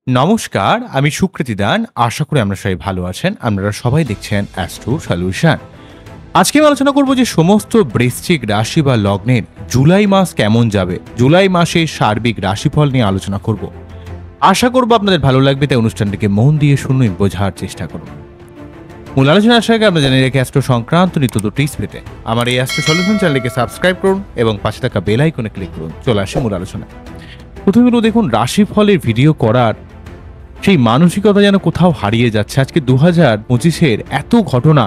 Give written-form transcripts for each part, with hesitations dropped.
নমস্কার, আমি সুকৃতি দান। আশা করি আমরা সবাই ভালো আছেন। আপনারা সবাই দেখছেন অ্যাস্ট্রো সলিউশন। আজকে আমি আলোচনা করব যে সমস্ত বৃশ্চিক রাশি বা লগ্নের জুলাই মাস কেমন যাবে। জুলাই মাসে সার্বিক রাশিফল নিয়ে আলোচনা করব। আশা করব আপনাদের ভালো লাগবে, তাই অনুষ্ঠানটিকে মন দিয়ে শুনুন, বোঝার চেষ্টা করুন। মূল আলোচনা আসার আগে আমরা জানিয়ে রাখি অ্যাস্ট্রো সংক্রান্ত নিত্য টিপস পেতে আমার এই অ্যাস্ট্রো সলিউশন চ্যানেলকে সাবস্ক্রাইব করুন এবং পাশে থাকা বেল আইকনে ক্লিক করুন। চলে আসে মূল আলোচনা। প্রথমে দেখুন, রাশিফলের ভিডিও করার সেই মানসিকতা যেন কোথাও হারিয়ে যাচ্ছে। আজকে 2025-এর এত ঘটনা,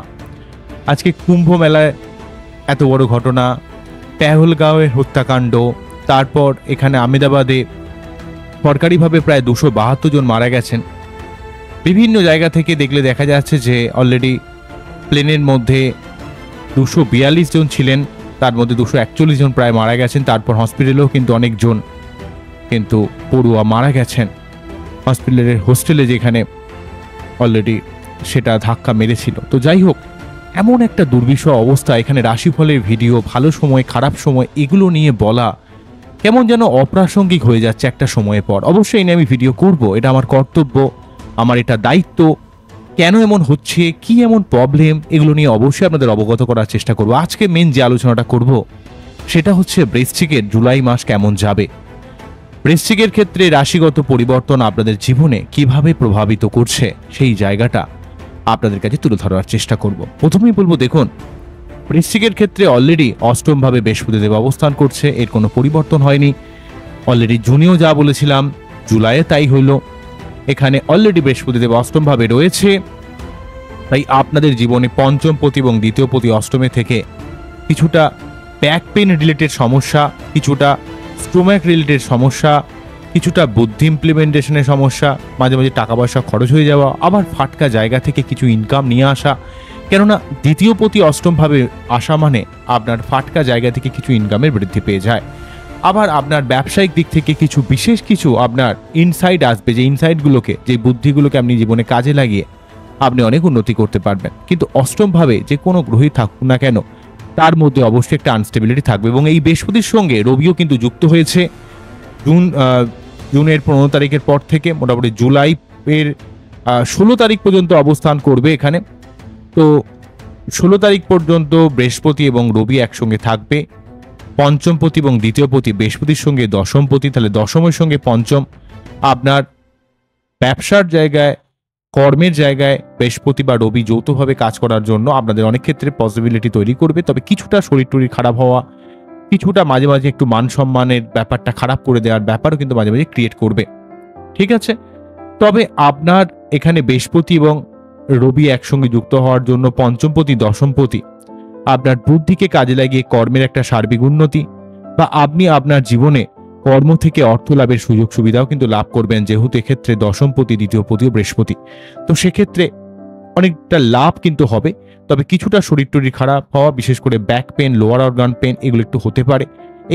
আজকে কুম্ভ মেলায় এত বড় ঘটনা, পেহেলগাঁওয়ের হত্যাকাণ্ড, তারপর এখানে আমেদাবাদে সরকারিভাবে প্রায় 272 জন মারা গেছেন। বিভিন্ন জায়গা থেকে দেখলে দেখা যাচ্ছে যে অলরেডি প্লেনের মধ্যে 242 জন ছিলেন, তার মধ্যে 241 জন প্রায় মারা গেছেন। তারপর হসপিটালেও কিন্তু অনেকজন কিন্তু পড়ুয়া মারা গেছেন। হসপিটালের হোস্টেলে যেখানে অলরেডি সেটা ধাক্কা মেরেছিল। তো যাই হোক, এমন একটা দুর্বিষহ অবস্থা, এখানে রাশিফলের ভিডিও, ভালো সময় খারাপ সময় এগুলো নিয়ে বলা কেমন যেন অপ্রাসঙ্গিক হয়ে যাচ্ছে একটা সময়ের পর। অবশ্যই নিয়ে আমি ভিডিও করব, এটা আমার কর্তব্য, আমার এটা দায়িত্ব। কেন এমন হচ্ছে, কি এমন প্রবলেম, এগুলো নিয়ে অবশ্যই আপনাদের অবগত করার চেষ্টা করব। আজকে মেন যে আলোচনাটা করব সেটা হচ্ছে বৃশ্চিকের জুলাই মাস কেমন যাবে। বৃশ্চিকের ক্ষেত্রে রাশিগত পরিবর্তন আপনাদের জীবনে কিভাবে প্রভাবিত করছে সেই জায়গাটা আপনাদের কাছে তুলে ধরার চেষ্টা করব। প্রথমেই বলবো, দেখুন, বৃশ্চিকের ক্ষেত্রে অলরেডি অষ্টমভাবে বৃহস্পতিদেব অবস্থান করছে, এর কোনো পরিবর্তন হয়নি। অলরেডি জুনেও যা বলেছিলাম জুলাইয়ে তাই হইল। এখানে অলরেডি বৃহস্পতিদেব অষ্টমভাবে রয়েছে, তাই আপনাদের জীবনে পঞ্চম পতি এবং দ্বিতীয় পতি অষ্টমে থেকে কিছুটা ব্যাক পেন রিলেটেড সমস্যা, কিছুটা স্টোম্যাক রিলেটেড সমস্যা, কিছুটা বুদ্ধি ইমপ্লিমেন্টেশনের সমস্যা, মাঝে মাঝে টাকা পয়সা খরচ হয়ে যাওয়া, আবার ফাটকা জায়গা থেকে কিছু ইনকাম নিয়ে আসা। কেননা দ্বিতীয় পতি অষ্টমভাবে আসা মানে আপনার ফাটকা জায়গা থেকে কিছু ইনকামের বৃদ্ধি পেয়ে যায়। আবার আপনার ব্যবসায়িক দিক থেকে বিশেষ কিছু আপনার ইনসাইড আসবে, যে ইনসাইডগুলোকে, যে বুদ্ধিগুলোকে আপনি জীবনে কাজে লাগিয়ে আপনি অনেক উন্নতি করতে পারবেন। কিন্তু অষ্টমভাবে যে কোনো গ্রহই থাকুক না কেন, তার মধ্যে অবশ্যই একটা আনস্টেবিলিটি থাকবে। এবং এই বৃহস্পতির সঙ্গে রবিও কিন্তু যুক্ত হয়েছে জুনের 15 তারিখের পর থেকে মোটামুটি জুলাই এর 16 তারিখ পর্যন্ত অবস্থান করবে এখানে। তো 16 তারিখ পর্যন্ত বৃহস্পতি এবং রবি একসঙ্গে থাকবে। পঞ্চম পতি এবং দ্বিতীয় পতি বৃহস্পতির সঙ্গে দশম পতি, তাহলে দশমের সঙ্গে পঞ্চম। আপনার ব্যবসার জায়গায়, কর্মের জায়গায় বৃহস্পতি বা রবি যৌথভাবে কাজ করার জন্য আপনাদের অনেক ক্ষেত্রে পসিবিলিটি তৈরি করবে। তবে কিছুটা শরীর টরীর খারাপ হওয়া, কিছুটা মাঝে মাঝে একটু মান সম্মানের ব্যাপারটা খারাপ করে দেওয়ার ব্যাপারও কিন্তু মাঝে মাঝে ক্রিয়েট করবে। ঠিক আছে, তবে আপনার এখানে বৃহস্পতি এবং রবি একসঙ্গে যুক্ত হওয়ার জন্য পঞ্চমপতি দশমপতি আপনার বুদ্ধিকে কাজে লাগিয়ে কর্মের একটা সার্বিক উন্নতি, বা আপনি আপনার জীবনে কর্ম থেকে অর্থ লাভের সুযোগ সুবিধাও কিন্তু লাভ করবেন, যেহেতু এক্ষেত্রে দশমপতি দ্বিতীয় পতিও বৃহস্পতি। তো সেক্ষেত্রে অনেকটা লাভ কিন্তু হবে। তবে কিছুটা শরীর টরীর খারাপ হওয়া, বিশেষ করে back pain, lower organ pain, এগুলো একটু হতে পারে,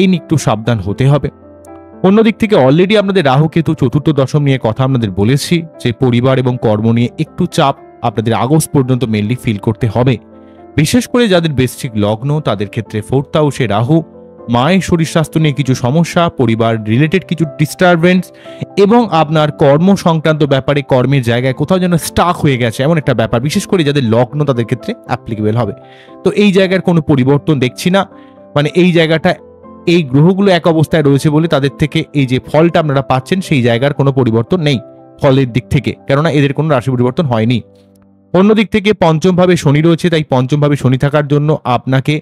এই নিয়ে একটু সাবধান হতে হবে। অন্যদিক থেকে অলরেডি আপনাদের রাহু কেতু চতুর্থ দশম নিয়ে কথা আপনাদের বলেছি, যে পরিবার এবং কর্ম নিয়ে একটু চাপ আপনাদের আগস্ট পর্যন্ত মেনলি ফিল করতে হবে। বিশেষ করে যাদের বৃশ্চিক লগ্ন, তাদের ক্ষেত্রে 4th হাউসে রাহু, মায়ের শরীর স্বাস্থ্য নিয়ে কিছু সমস্যা, পরিবার রিলেটেড কিছু ডিস্টারবেন্স, এবং আপনার কর্ম সংক্রান্ত ব্যাপারে কর্মের জায়গায় কোথাও যেন স্টাক হয়ে গেছে এমন একটা ব্যাপার, বিশেষ করে যাদের লগ্ন তাদের ক্ষেত্রে অ্যাপ্লিকেবল হবে। তো এই জায়গার কোনো পরিবর্তন দেখছি না। মানে এই জায়গাটা, এই গ্রহগুলো এক অবস্থায় রয়েছে বলে তাদের থেকে এই যে ফলটা আপনারা পাচ্ছেন সেই জায়গার কোনো পরিবর্তন নেই ফলের দিক থেকে, কেননা এদের কোনো রাশি পরিবর্তন হয়নি। অন্যদিক থেকে পঞ্চমভাবে শনি রয়েছে, তাই পঞ্চমভাবে শনি থাকার জন্য আপনাকে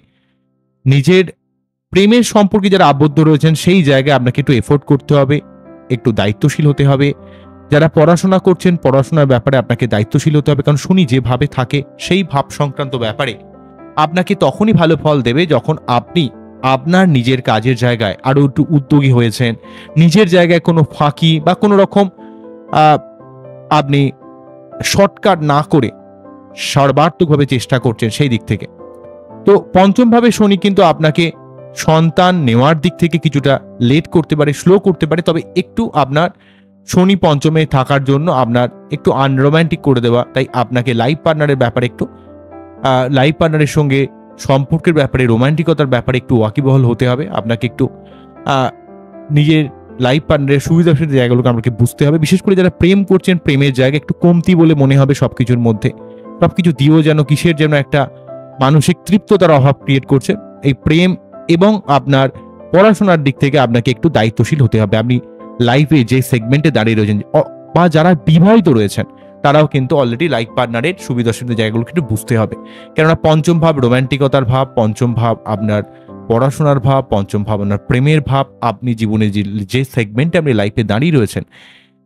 নিজের প্রেমের সম্পর্কে যারা আবদ্ধ রয়েছেন সেই জায়গায় আপনাকে একটু এফোর্ট করতে হবে, একটু দায়িত্বশীল হতে হবে। যারা পড়াশোনা করছেন, পড়াশোনার ব্যাপারে আপনাকে দায়িত্বশীল হতে হবে, কারণ শনি যেভাবে থাকে সেই ভাব সংক্রান্ত ব্যাপারে আপনাকে তখনই ভালো ফল দেবে যখন আপনি আপনার নিজের কাজের জায়গায় আরো একটু উদ্যোগী হয়েছেন, নিজের জায়গায় কোনো ফাঁকি বা কোনো রকম আপনি শর্টকাট না করে সর্বাত্মকভাবে চেষ্টা করছেন সেই দিক থেকে। তো পঞ্চমভাবে শনি কিন্তু আপনাকে সন্তান নেওয়ার দিক থেকে কিছুটা লেট করতে পারে, স্লো করতে পারে। তবে একটু আপনার শনি পঞ্চমে থাকার জন্য আপনার একটু আনরোম্যান্টিক করে দেওয়া, তাই আপনাকে লাইফ পার্টনারের ব্যাপারে একটু লাইফ পার্টনারের সঙ্গে সম্পর্কের ব্যাপারে, রোমান্টিকতার ব্যাপারে একটু ওয়াকিবহল হতে হবে। আপনাকে একটু নিজের লাইফ পার্টনারের সুবিধা অসুবিধা জায়গাগুলোকে আমাকে বুঝতে হবে। বিশেষ করে যারা প্রেম করছেন, প্রেমের জায়গা একটু কমতি বলে মনে হবে সবকিছুর মধ্যে। সবকিছু দিয়েও যেন কিসের যেন একটা মানসিক তৃপ্ততার অভাব ক্রিয়েট করছে। এই প্রেম এবং আপনার পড়াশোনার দিক থেকে আপনাকে একটু দায়িত্বশীল হতে হবে। আপনি লাইফে যে সেগমেন্টে দাঁড়িয়ে রয়েছেন বা যারা বিবাহিত রয়েছেন তারাও কিন্তু অলরেডি লাইফ পার্টনারের সুবিধা অসুবিধা জায়গাগুলোকে একটু বুঝতে হবে। কেননা পঞ্চম ভাব রোম্যান্টিকতার ভাব, পঞ্চম ভাব আপনার পড়াশোনার ভাব, পঞ্চম ভাব আপনার প্রেমের ভাব। আপনি জীবনে যে সেগমেন্টে আপনি লাইফে দাঁড়িয়ে রয়েছেন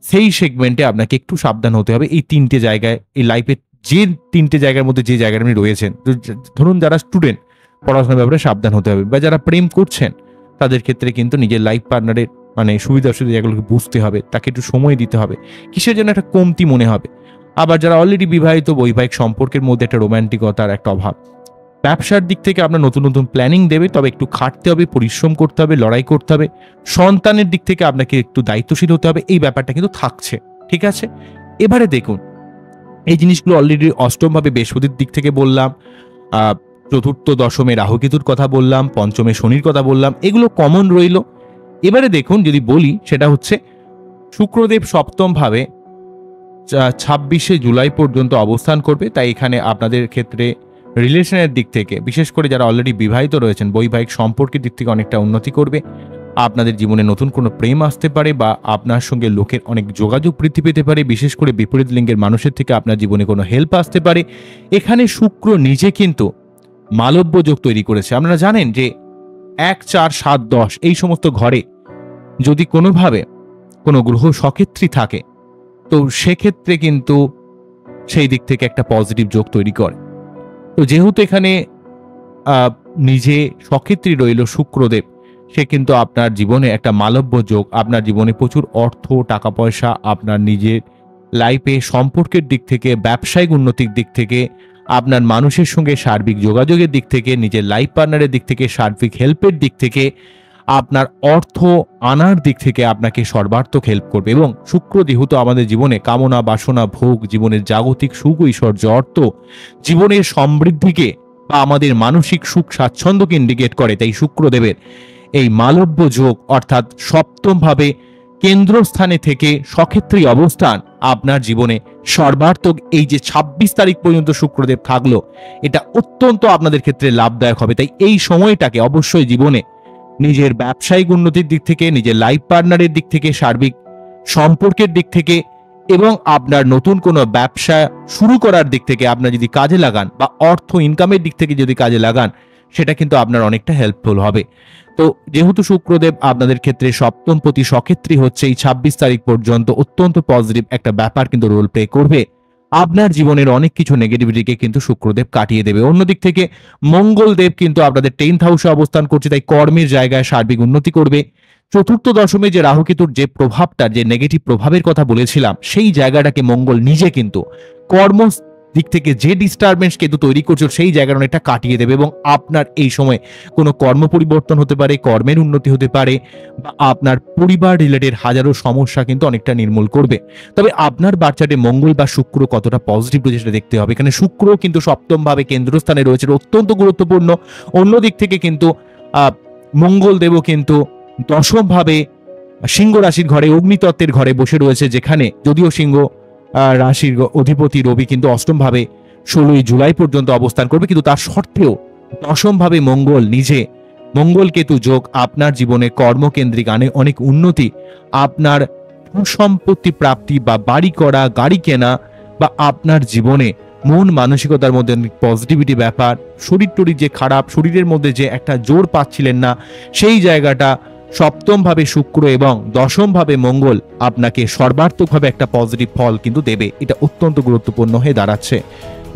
সেই সেগমেন্টে আপনাকে একটু সাবধান হতে হবে। এই তিনটে জায়গায়, এই লাইফের যে তিনটে জায়গার মধ্যে যে জায়গায় আপনি রয়েছেন, ধরুন যারা স্টুডেন্ট পড়াশোনার ব্যাপারে সাবধান হতে হবে, বা যারা প্রেম করছেন তাদের ক্ষেত্রে কিন্তু নিজের লাইফ পার্টনারের মানে সুবিধা অসুবিধা জায়গাগুলোকে বুঝতে হবে, তাকে একটু সময় দিতে হবে, কিসের জন্য একটা কমতি মনে হবে। আবার যারা অলরেডি বিবাহিত, বৈবাহিক সম্পর্কের মধ্যে একটা রোম্যান্টিকতার একটা অভাব। ব্যবসার দিক থেকে আপনার নতুন নতুন প্ল্যানিং দেবে, তবে একটু খাটতে হবে, পরিশ্রম করতে হবে, লড়াই করতে হবে। সন্তানের দিক থেকে আপনাকে একটু দায়িত্বশীল হতে হবে, এই ব্যাপারটা কিন্তু থাকছে। ঠিক আছে, এবারে দেখুন এই জিনিসগুলো অলরেডি অষ্টমভাবে বৃহস্পতির দিক থেকে বললাম, চতুর্থ দশমে রাহুকেতুর কথা বললাম, পঞ্চমে শনির কথা বললাম, এগুলো কমন রইল। এবারে দেখুন যদি বলি সেটা হচ্ছে শুক্রদেব সপ্তম ভাবে 26শে জুলাই পর্যন্ত অবস্থান করবে। তাই এখানে আপনাদের ক্ষেত্রে রিলেশনের দিক থেকে, বিশেষ করে যারা অলরেডি বিবাহিত রয়েছেন, বৈবাহিক সম্পর্কের দিক থেকে অনেকটা উন্নতি করবে। আপনাদের জীবনে নতুন কোনো প্রেম আসতে পারে, বা আপনার সঙ্গে লোকের অনেক যোগাযোগ বৃদ্ধি পেতে পারে। বিশেষ করে বিপরীত লিঙ্গের মানুষের থেকে আপনার জীবনে কোনো হেল্প আসতে পারে। এখানে শুক্র নিজে কিন্তু মালব্য যোগ তৈরি করেছে। আপনারা জানেন যে 1, 4, 7, 10 এই সমস্ত ঘরে যদি কোনোভাবে কোনো গ্রহ সক্ষেত্রী থাকে তো সেক্ষেত্রে কিন্তু সেই দিক থেকে একটা পজিটিভ যোগ তৈরি করে। তো যেহেতু এখানে নিজে সক্ষেত্রী রইল শুক্রদেব, সে কিন্তু আপনার জীবনে একটা মালব্য যোগ, আপনার জীবনে প্রচুর অর্থ, টাকা পয়সা, আপনার নিজের লাইফে সম্পর্কের দিক থেকে, ব্যবসায়িক উন্নতির দিক থেকে, আপনার মানুষের সঙ্গে সার্বিক যোগাযোগের দিক থেকে, নিজের লাইফ পার্টনারের দিক থেকে, সার্বিক হেল্পের দিক থেকে, আপনার অর্থ আনার দিক থেকে আপনাকে সর্বার্থক হেল্প করবে। এবং শুক্র যেহেতু আমাদের জীবনে কামনা, বাসনা, ভোগ, জীবনের জাগতিক সুখ, ঐশ্বর্য, অর্থ, জীবনের সমৃদ্ধিকে বা আমাদের মানসিক সুখ স্বাচ্ছন্দ্যকে ইন্ডিকেট করে, তাই শুক্রদেবের এই মালব্য যোগ অর্থাৎ সপ্তম ভাবে কেন্দ্রস্থানে থেকে সক্ষেত্রী অবস্থান আপনার জীবনে সর্বার্থক এই যে 26 তারিখ পর্যন্ত শুক্রদেব থাকলো, এটা অত্যন্ত আপনাদের ক্ষেত্রে লাভদায়ক হবে। তাই এই সময়টাকে অবশ্যই জীবনে নিজের ব্যবসায়িক উন্নতির দিক থেকে, নিজের লাইফ পার্টনারের দিক থেকে, সার্বিক সম্পর্কের দিক থেকে এবং আপনার নতুন কোনো ব্যবসা শুরু করার দিক থেকে আপনার যদি কাজে লাগান, বা অর্থ ইনকামের দিক থেকে যদি কাজে লাগান, সেটা কিন্তু আপনার অনেকটা হেল্পফুল হবে। তো যেহেতু শুক্রদেব আপনাদের ক্ষেত্রে সপ্তম প্রতি সক্ষেত্রী হচ্ছে, এই 26 তারিখ পর্যন্ত অত্যন্ত পজিটিভ একটা ব্যাপার কিন্তু রোল প্লে করবে। আপনার জীবনের অনেক কিছু নেগেটিভিটিকে কিন্তু শুক্রদেব কাটিয়ে দেবে। অন্যদিক থেকে মঙ্গলদেব কিন্তু আপনাদের 10th হাউসে অবস্থান করছে, তাই কর্মের জায়গায় সার্বিক উন্নতি করবে। চতুর্থ দশমে যে রাহুকেতুর যে প্রভাবটা, যে নেগেটিভ প্রভাবের কথা বলেছিলাম, সেই জায়গাটাকে মঙ্গল নিজে কিন্তু কর্ম দিক থেকে যে ডিস্টারবেন্স কিন্তু তৈরি করছে সেই জায়গাটা অনেকটা কাটিয়ে দেবে। এবং আপনার এই সময় কোনো কর্ম পরিবর্তন হতে পারে, কর্মের উন্নতি হতে পারে, বা আপনার পরিবার রিলেটেড হাজারো সমস্যা কিন্তু অনেকটা নির্মূল করবে। তবে আপনার বাচ্চাটি মঙ্গল বা শুক্র কতটা পজিটিভ রয়েছে সেটা দেখতে হবে। এখানে শুক্র কিন্তু সপ্তম ভাবে কেন্দ্রস্থানে রয়েছে, অত্যন্ত গুরুত্বপূর্ণ। অন্যদিক থেকে কিন্তু মঙ্গল দেবও কিন্তু দশম ভাবে সিংহ রাশির ঘরে, অগ্নিতত্ত্বের ঘরে বসে রয়েছে, যেখানে যদিও সিংহ রাশির অধিপতি রবি কিন্তু অষ্টম ভাবে 16ই জুলাই পর্যন্ত অবস্থান করবে, কিন্তু তার সত্ত্বেও দশম ভাবে মঙ্গল নিজে, মঙ্গল কেতু যোগ আপনার জীবনে কর্মকেন্দ্রিক অনেক উন্নতি, আপনার সম্পত্তি প্রাপ্তি বা বাড়ি করা, গাড়ি কেনা, বা আপনার জীবনে মন মানসিকতার মধ্যে পজিটিভিটি ব্যাপার, শরীর টরীর যে খারাপ, শরীরের মধ্যে যে একটা জোর পাচ্ছিলেন না, সেই জায়গাটা সপ্তম ভাবে শুক্র এবং দশম ভাবে মঙ্গল আপনাকে সর্বার্থকভাবে একটা পজিটিভ ফল কিন্তু দেবে। এটা অত্যন্ত গুরুত্বপূর্ণ হয়ে দাঁড়াচ্ছে।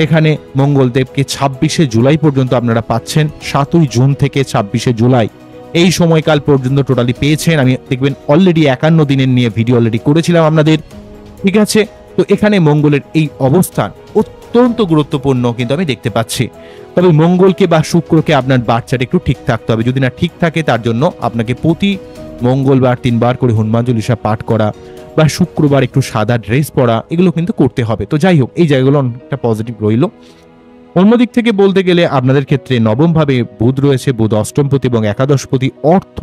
এখানে মঙ্গলদেবকে 26শে জুলাই পর্যন্ত আপনারা পাচ্ছেন। 7ই জুন থেকে 26শে জুলাই এই সময়কাল পর্যন্ত টোটালি পেয়েছেন। আমি দেখবেন অলরেডি 51 দিনের নিয়ে ভিডিও অলরেডি করেছিলাম আপনাদের, ঠিক আছে। তো এখানে মঙ্গলের এই অবস্থান অত্যন্ত গুরুত্বপূর্ণ কিন্তু আমি দেখতে পাচ্ছি। তবে মঙ্গলকে বা শুক্রকে আপনার বাচ্চাটা একটু ঠিক থাকতে হবে। যদি না ঠিক থাকে, তার জন্য আপনাকে প্রতি মঙ্গলবার 3 বার করে হনুমান চল্লিশা পাঠ করা, বা শুক্রবার একটু সাদা ড্রেস পরা, এগুলো কিন্তু করতে হবে। তো যাই হোক, এই জায়গাগুলো অনেকটা পজিটিভ রইল। অন্যদিক থেকে বলতে গেলে আপনাদের ক্ষেত্রে নবম ভাবে বুধ রয়েছে, বুধ অষ্টমপতি এবং একাদশপতি, অর্থ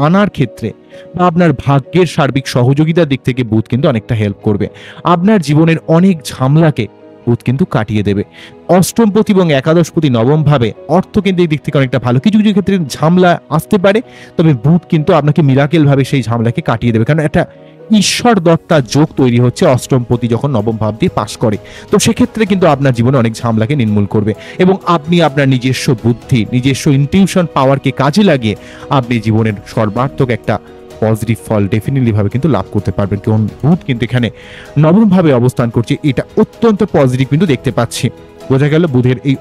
আনার ক্ষেত্রে বা আপনার ভাগ্যের সার্বিক সহযোগিতার দিক থেকে বুধ কিন্তু অনেকটা হেল্প করবে। আপনার জীবনের অনেক ঝামেলাকে বুধ কিন্তু কাটিয়ে দেবে। অষ্টমপতি এবং একাদশপতি নবম ভাবে অর্থকেন্দ্রিক দিক থেকে অনেকটা ভালো। কিছু কিছু ক্ষেত্রে ঝামেলা আসতে পারে, তবে বুধ কিন্তু আপনাকে মিরাকেল ভাবে সেই ঝামেলাকে কাটিয়ে দেবে, কারণ একটা ঈশ্বর দত্তা যোগ তৈরি হচ্ছে অষ্টমপতি যখন নবম ভাব দিয়ে পাশ করে। তো সেক্ষেত্রে কিন্তু আপনার জীবনে অনেক ঝামেলাকে নির্মূল করবে এবং আপনি আপনার নিজস্ব বুদ্ধি, নিজস্ব ইনটিউশন পাওয়ারকে কাজে লাগিয়ে আপনি জীবনের সর্বাত্মক একটা পজিটিভ ফল ডেফিনেটলি ভাবে কিন্তু লাভ করতে পারবেন। কারণ বুধ কিন্তু এখানে নবম ভাবে অবস্থান করছে, এটা অত্যন্ত পজিটিভ কিন্তু দেখতে পাচ্ছি। বোঝা গেল বুধের এই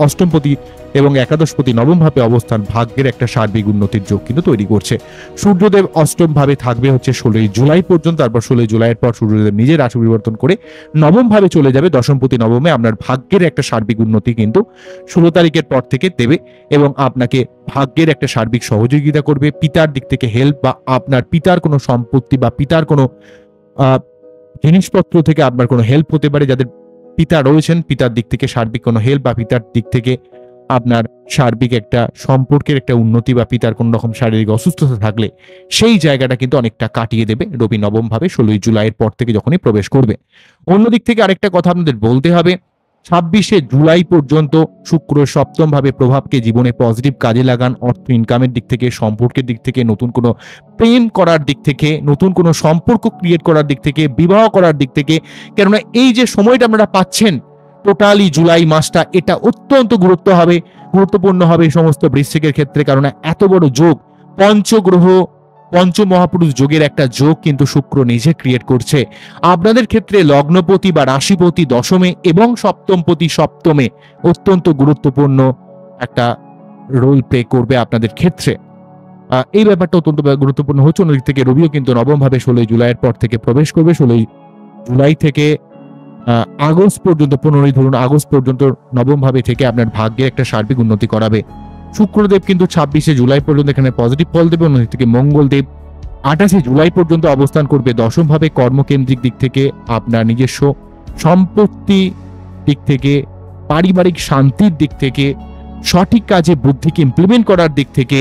অষ্টমপতি এবং একাদশপতি নবম ভাবে অবস্থান ভাগ্যের একটা সার্বিক উন্নতির যোগ কিন্তু তৈরি করছে। সূর্যদেব অষ্টম ভাবে থাকবে হচ্ছে 16 জুলাই পর্যন্ত, তারপর 16 জুলাইয়ের পর সূর্যদেব নিজের রাশি পরিবর্তন করে নবম ভাবে চলে যাবে। দশমপতি নবমে আপনার ভাগ্যের একটা সার্বিক উন্নতি কিন্তু 16 তারিখের পর থেকে দেবে এবং আপনাকে ভাগ্যের একটা সার্বিক সহযোগিতা করবে। পিতার দিক থেকে হেল্প বা আপনার পিতার কোনো সম্পত্তি বা পিতার কোনো জিনিসপত্র থেকে আপনার কোনো হেল্প হতে পারে। যাদের পিতা রয়েছেন, পিতার দিক থেকে সার্বিক কোনো হেল্প বা পিতার দিক থেকে আপনার সার্বিক একটা সম্পর্কের একটা উন্নতি বা পিতার কোন রকম শারীরিক অসুস্থতা থাকলে সেই জায়গাটা কিন্তু অনেকটা কাটিয়ে দেবে রবি নবম ভাবে 16 জুলাইয়ের পর থেকে যখনই প্রবেশ করবে। অন্যদিক থেকে আরেকটা কথা আপনাদের বলতে হবে, 26 জুলাই পর্যন্ত শুক্র সপ্তম ভাবে প্রভাবকে জীবনে পজিটিভ কাজে লাগান। অর্থ ইনকামের দিক থেকে, সম্পর্কের দিক থেকে, নতুন কোনো প্রেম করার দিক থেকে, নতুন কোনো সম্পর্ক ক্রিয়েট করার দিক থেকে, বিবাহ করার দিক থেকে। কেননা এই যে সময়টা আপনারা পাচ্ছেন টোটালি জুলাই মাসটা, এটা অত্যন্ত গুরুত্বপূর্ণ হবে এই সমস্ত বৃশ্চিকের ক্ষেত্রে, কারণ এত বড় যোগ, পঞ্চগ্রহ পঞ্চমহাপুরুষ যোগের একটা যোগ কিন্তু শুক্র নিজে ক্রিয়েট করছে। আপনাদের ক্ষেত্রে লগ্নপতি বা রাশিপতি দশমে এবং সপ্তমপতি সপ্তমে অত্যন্ত গুরুত্বপূর্ণ একটা রোল প্লে করবে আপনাদের ক্ষেত্রে। এই ব্যাপারটা অত্যন্ত গুরুত্বপূর্ণ হচ্ছে। অন্যদিক থেকে রবিও কিন্তু নবম ভাবে 16 জুলাইয়ের পর থেকে প্রবেশ করবে। 16 জুলাই থেকে আগস্ট পর্যন্ত, 15 ধরুন আগস্ট পর্যন্ত নবম ভাবে থেকে আপনার ভাগ্যের একটা সার্বিক উন্নতি করাবে। শুক্রদেব কিন্তু 26 জুলাই পর্যন্ত এখানে পজিটিভ ফল দেবে। অন্যদিক থেকে মঙ্গলদেব 28 জুলাই পর্যন্ত অবস্থান করবে দশম ভাবে। কর্মকেন্দ্রিক দিক থেকে, আপনার নিজস্ব সম্পত্তি দিক থেকে, পারিবারিক শান্তির দিক থেকে, সঠিক কাজে বুদ্ধিকে ইমপ্লিমেন্ট করার দিক থেকে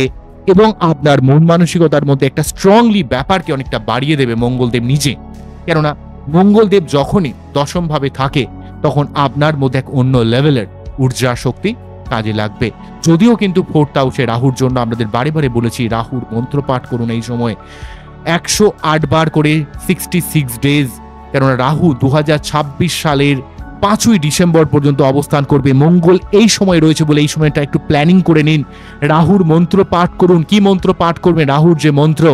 এবং আপনার মন মানসিকতার মধ্যে একটা স্ট্রংলি ব্যাপারকে অনেকটা বাড়িয়ে দেবে মঙ্গলদেব নিজে। কেননা মঙ্গলদেব যখনই দশম ভাবে থাকে তখন আপনার মধ্যে এক অন্য লেভেলের ঊর্জা শক্তি কাজে লাগবে। যদিও কিন্তু 4th হাউসে রাহুর জন্য আমাদের বারে বারে বলেছি রাহুর মন্ত্র পাঠ করুন এই সময় 108 বার করে 66 ডেজ, কেননা রাহু 2026 সালের 5ই ডিসেম্বর পর্যন্ত অবস্থান করবে। মঙ্গল এই সময় রয়েছে বলে এই সময়টা একটু প্ল্যানিং করে নিন। রাহুর মন্ত্র পাঠ করুন। কি মন্ত্র পাঠ করবেন? রাহুর যে মন্ত্র,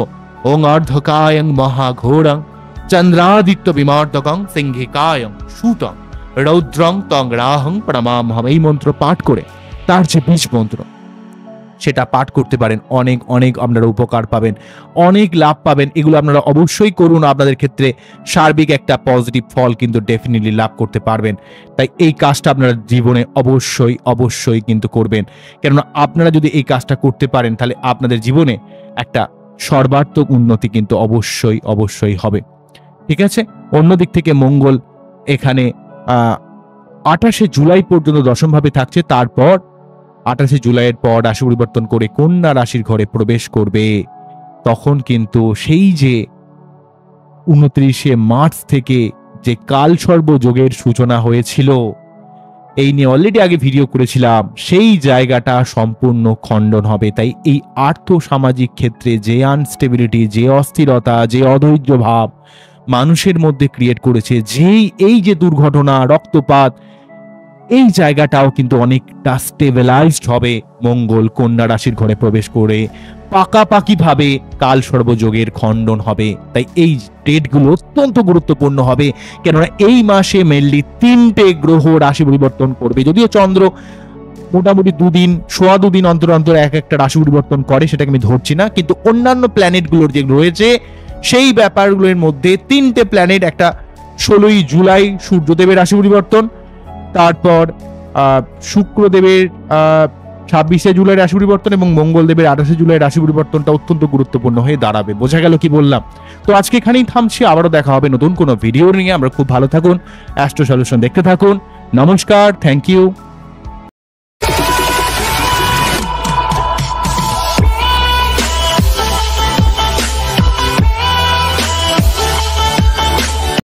ওং অর্ধকায়ং মহাঘোরং চন্দ্রাদিত্য বিমার্দকং সিংহিকায়ং সুতং রৌদ্রং তং রাহং প্রমামহম, এই মন্ত্র পাঠ করে তার যে বীজ মন্ত্র সেটা পাঠ করতে পারেন। অনেক অনেক আপনারা উপকার পাবেন, অনেক লাভ পাবেন। এগুলো আপনারা অবশ্যই করুন। আপনাদের ক্ষেত্রে সার্বিক একটা পজিটিভ ফল কিন্তু ডেফিনেটলি লাভ করতে পারবেন। তাই এই কাজটা আপনারা জীবনে অবশ্যই অবশ্যই কিন্তু করবেন। কেননা আপনারা যদি এই কাজটা করতে পারেন তাহলে আপনাদের জীবনে একটা সর্বাত্মক উন্নতি কিন্তু অবশ্যই অবশ্যই হবে। ঠিক আছে। অন্যদিক থেকে মঙ্গল এখানে 28 জুলাই পর্যন্ত দশম ভাবে থাকছে। তারপর 28 জুলাইয়ের পর রাশি পরিবর্তন করে কন্যা রাশির ঘরে প্রবেশ করবে। তখন কিন্তু সেই যে 29 মার্চ থেকে যে কালসর্প যোগের সূচনা হয়েছিল, এই নিয়ে অলরেডি আগে ভিডিও করেছিলাম, সেই জায়গাটা সম্পূর্ণ খণ্ডন হবে। তাই এই আর্থ সামাজিক ক্ষেত্রে যে আনস্টেবিলিটি, যে অস্থিরতা, যে অধৈর্য ভাব মানুষের মধ্যে ক্রিয়েট করেছে, এই যে দুর্ঘটনা, রক্তপাত, এই জায়গাটাও কিন্তু অনেকটা স্টেবিলাইজড হবে মঙ্গল কন্যা রাশির ঘরে প্রবেশ করে। পাকাপাকি ভাবে কাল সর্বযোগের খণ্ডন হবে। তাই এই ডেটগুলো অত্যন্ত গুরুত্বপূর্ণ হবে, কেননা এই মাসে মেনলি 3টে গ্রহ রাশি পরিবর্তন করবে। যদিও চন্দ্র মোটামুটি 2 দিন অন্তর অন্তর এক একটা রাশি পরিবর্তন করে, সেটাকে আমি ধরছি না, কিন্তু অন্যান্য প্ল্যানেটগুলোর যে রয়েছে সেই ব্যাপারগুলোর মধ্যে 3টে প্ল্যানেট, একটা 16 জুলাই সূর্যদেবের রাশি পরিবর্তন, তারপর শুক্রদেবের 26 জুলাই রাশি পরিবর্তন এবং মঙ্গলদেবের 28 জুলাই রাশি পরিবর্তনটা অত্যন্ত গুরুত্বপূর্ণ হয়ে দাঁড়াবে। বোঝা গেল কি বললাম? তো আজকে এখানেই থামছি, আবারও দেখা হবে নতুন কোনো ভিডিও নিয়ে। আমরা খুব ভালো থাকুন, অ্যাস্ট্রো সলিউশন দেখতে থাকুন। নমস্কার, থ্যাংক ইউ।